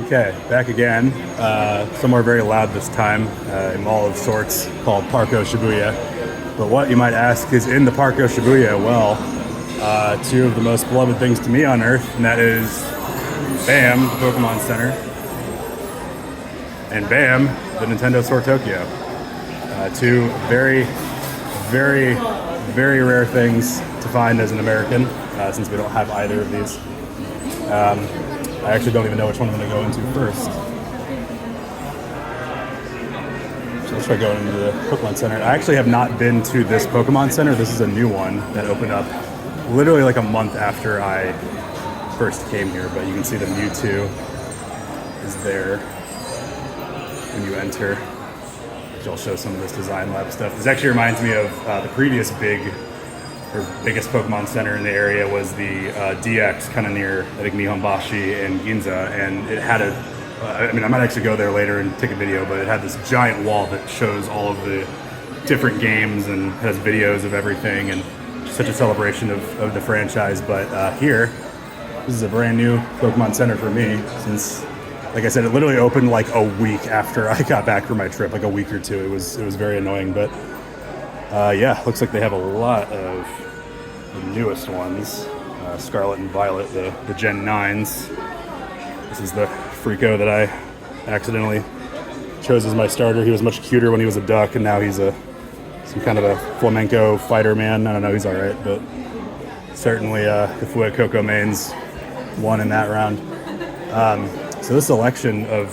Okay, back again. Somewhere very loud this time, a mall of sorts called Parco Shibuya. But what, you might ask, is in the Parco Shibuya? Well, two of the most beloved things to me on Earth, and that is BAM, the Pokemon Center, and BAM, the Nintendo Store Tokyo. Two very, very, very rare things to find as an American, since we don't have either of these. I actually don't even know which one I'm going to go into first. So let's try going into the Pokemon Center. I actually have not been to this Pokemon Center. This is a new one that opened up literally like a month after I first came here, but you can see the Mewtwo is there when you enter, which I'll show some of this design lab stuff. This actually reminds me of the previous biggest Pokemon Center in the area was the DX, kind of near, I think, Nihonbashi and Ginza, and it had I might actually go there later and take a video, but it had this giant wall that shows all of the different games and has videos of everything, and such a celebration of the franchise. But here, this is a brand new Pokemon Center for me, since, like I said, it literally opened like a week after I got back from my trip, like a week or two. It was very annoying, but yeah, looks like they have a lot of the newest ones. Scarlet and Violet, the Gen 9s. This is the Freako that I accidentally chose as my starter. He was much cuter when he was a duck, and now he's some kind of a flamenco fighter man. I don't know, he's alright, but certainly the Fuecoco mains won in that round. So this selection of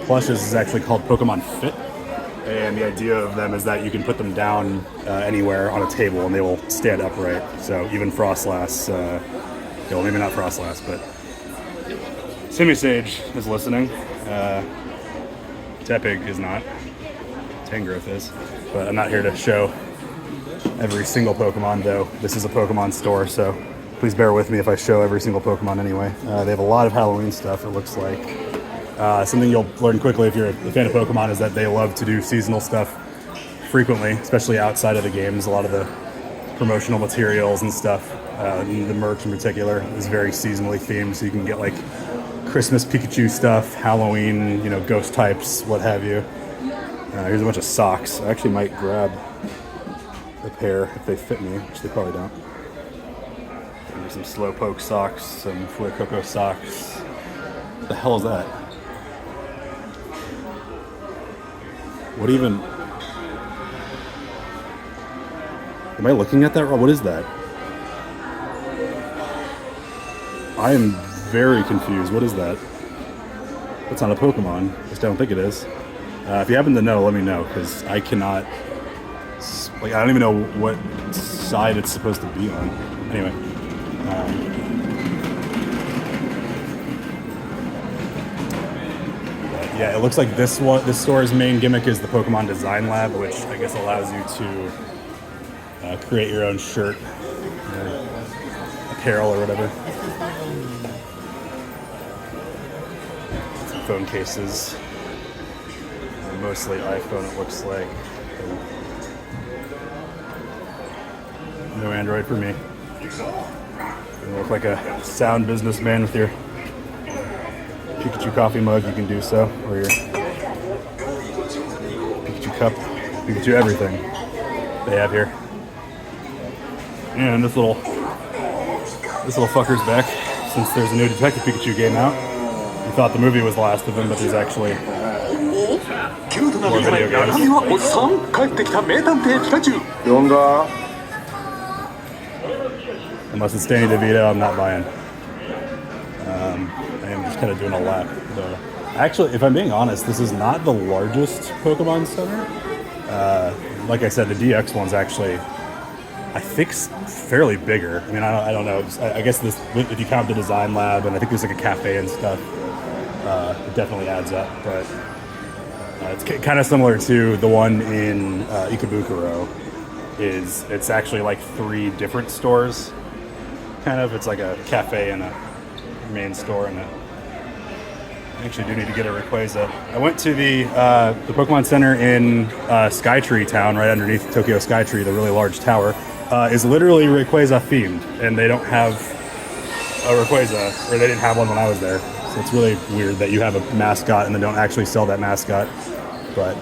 plushes is actually called Pokemon Fit. And the idea of them is that you can put them down anywhere on a table and they will stand upright. So even Frostlass, well, maybe not Frostlass, but Simisage is listening. Tepig is not. Tangrowth is. But I'm not here to show every single Pokemon, though. This is a Pokemon store, so please bear with me if I show every single Pokemon anyway. They have a lot of Halloween stuff, it looks like. Something you'll learn quickly if you're a fan of Pokemon is that they love to do seasonal stuff frequently, especially outside of the games. A lot of the promotional materials and stuff, the merch in particular, is very seasonally themed, so you can get like Christmas Pikachu stuff, Halloween, ghost types, what have you. Here's a bunch of socks. I actually might grab a pair if they fit me, which they probably don't. Maybe some Slowpoke socks, some Fuecoco socks. What the hell is that? What even? Am I looking at that wrong? What is that? I am very confused. What is that? That's not a Pokemon. I just don't think it is. If you happen to know, let me know, because I cannot. I don't even know what side it's supposed to be on. Anyway. Yeah, it looks like this store's main gimmick is the Pokemon Design Lab, which I guess allows you to create your own shirt, apparel, or whatever. Some phone cases, mostly iPhone, it looks like. No Android for me. You look like a sound businessman with your Pikachu coffee mug, you can do so, or your Pikachu cup, Pikachu everything they have here. And this little fucker's back, since there's a new Detective Pikachu game out. We thought the movie was the last of them, but there's actually more video games. Unless it's Danny DeVito, I'm not buying. I am just kind of doing a lap, though. Actually, if I'm being honest, this is not the largest Pokemon Center. Like I said, the DX one's actually, I think, fairly bigger. I mean, I don't know. I guess this, if you count the design lab, and I think there's like a cafe and stuff, it definitely adds up. But it's kind of similar to the one in Ikebukuro. It's actually like 3 different stores. Kind of, it's like a cafe and a main store, and I actually do need to get a Rayquaza. I went to the Pokemon Center in Skytree Town, right underneath Tokyo Skytree, the really large tower, is literally Rayquaza themed, and they don't have a Rayquaza, or they didn't have one when I was there. So it's really weird that you have a mascot and then don't actually sell that mascot. But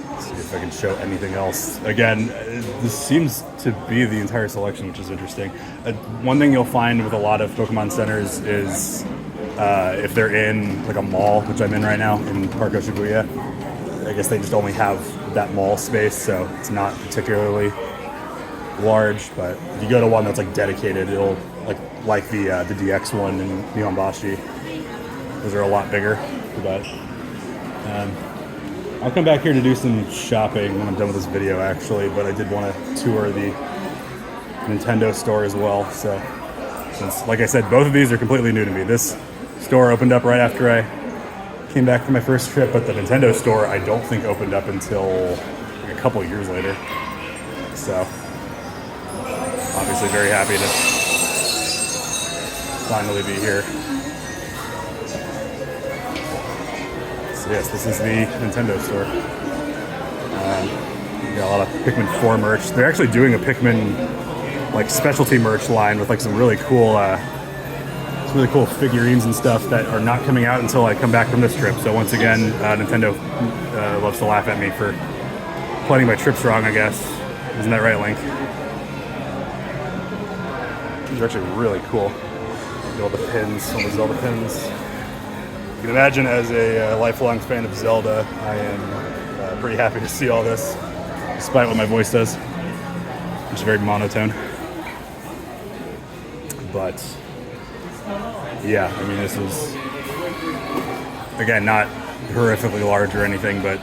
let's see if I can show anything else. Again, this seems to be the entire selection, which is interesting. One thing you'll find with a lot of Pokemon centers is if they're in like a mall, which I'm in right now in Parco Shibuya, I guess they just only have that mall space, so it's not particularly large. But if you go to one that's like dedicated, it'll like the DX one in Nihonbashi. Those are a lot bigger. But I'll come back here to do some shopping when I'm done with this video, actually. But I did want to tour the Nintendo store as well. So, since, like I said, both of these are completely new to me. This store opened up right after I came back from my first trip, but the Nintendo store I don't think opened up until like a couple years later. So, obviously very happy to finally be here. So yes, this is the Nintendo store. Got a lot of Pikmin 4 merch. They're actually doing a Pikmin like specialty merch line with like some really cool figurines and stuff that are not coming out until I come back from this trip. So once again, Nintendo loves to laugh at me for planning my trips wrong, I guess. Isn't that right, Link? These are actually really cool. All the pins, all the Zelda pins. You can imagine, as a lifelong fan of Zelda, I am pretty happy to see all this, despite what my voice does, which is very monotone. But yeah, I mean, this is, again, not horrifically large or anything, but,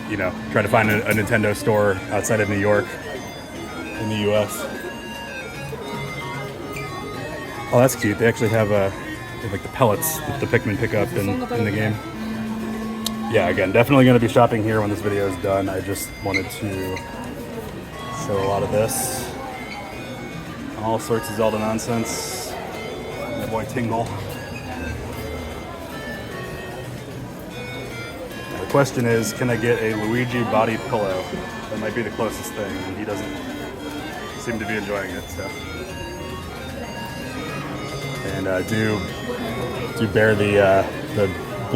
you know, try to find a Nintendo store outside of New York in the US. Oh, that's cute. They actually have like the pellets that the Pikmin pick up in the game. Yeah, again, definitely going to be shopping here when this video is done. I just wanted to show a lot of this. All sorts of Zelda nonsense. My boy Tingle. The question is, can I get a Luigi body pillow? That might be the closest thing, and he doesn't seem to be enjoying it, so. And do bear the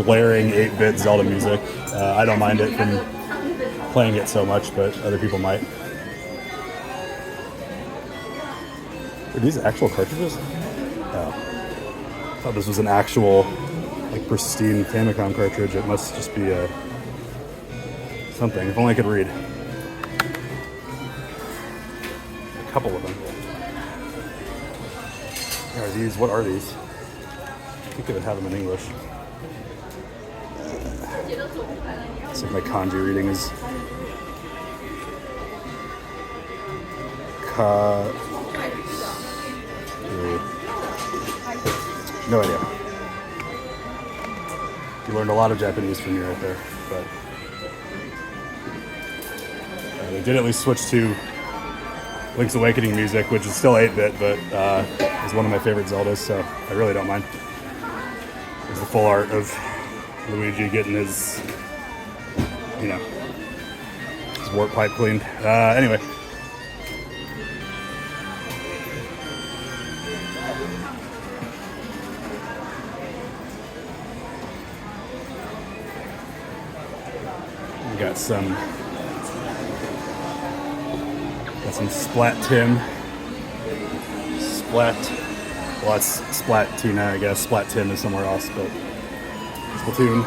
blaring 8-bit Zelda music. I don't mind it from playing it so much, but other people might. Are these actual cartridges? Oh. I thought this was an actual, like, pristine Famicom cartridge. It must just be something. If only I could read. A couple of them. Are these? What are these? I think they would have them in English. It's like my kanji reading is. No idea. You learned a lot of Japanese from me right there, but they did at least switch to Link's Awakening music, which is still 8-bit, but is one of my favorite Zeldas, so I really don't mind. There's the full art of Luigi getting his, you know, his warp pipe cleaned. Anyway. We got some Splat Tim. Well, that's Splatina, I guess. Splat Tim is somewhere else, but Splatoon.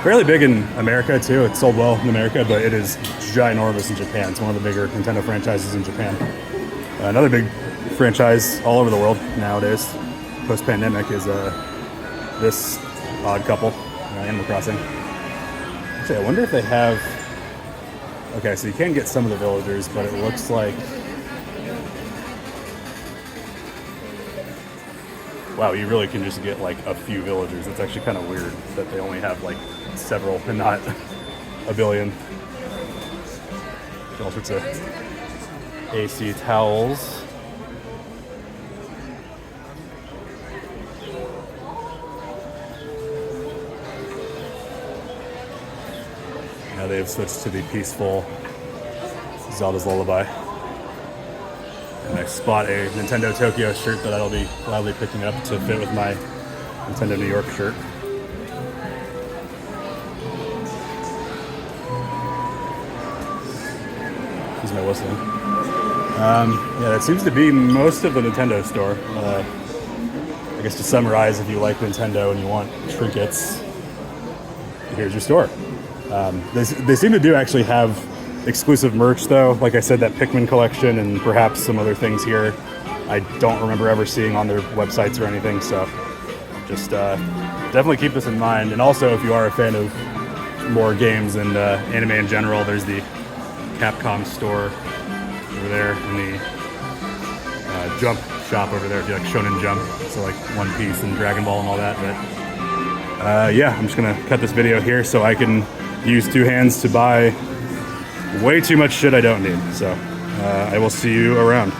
Fairly big in America, too. It's sold well in America, but it is ginormous in Japan. It's one of the bigger Nintendo franchises in Japan. Another big franchise all over the world nowadays, post-pandemic, is this odd couple, Animal Crossing. Actually, I wonder if they have... Okay, so you can get some of the villagers, but it looks like... Wow, you really can just get like a few villagers. It's actually kind of weird that they only have like several and not a billion. All sorts of AC towels. Now they've switched to the peaceful Zelda's Lullaby. I spot a Nintendo Tokyo shirt that I'll be gladly picking up to fit with my Nintendo New York shirt. Here's my whistling. Yeah, that seems to be most of the Nintendo store. I guess to summarize, if you like Nintendo and you want trinkets, here's your store. They seem to do actually have exclusive merch though. Like I said, that Pikmin collection and perhaps some other things here I don't remember ever seeing on their websites or anything, so just definitely keep this in mind. And also, if you are a fan of more games and anime in general, there's the Capcom store over there and the Jump shop over there if you like Shonen Jump, so like One Piece and Dragon Ball and all that. But yeah, I'm just gonna cut this video here so I can use two hands to buy way too much shit I don't need. So I will see you around.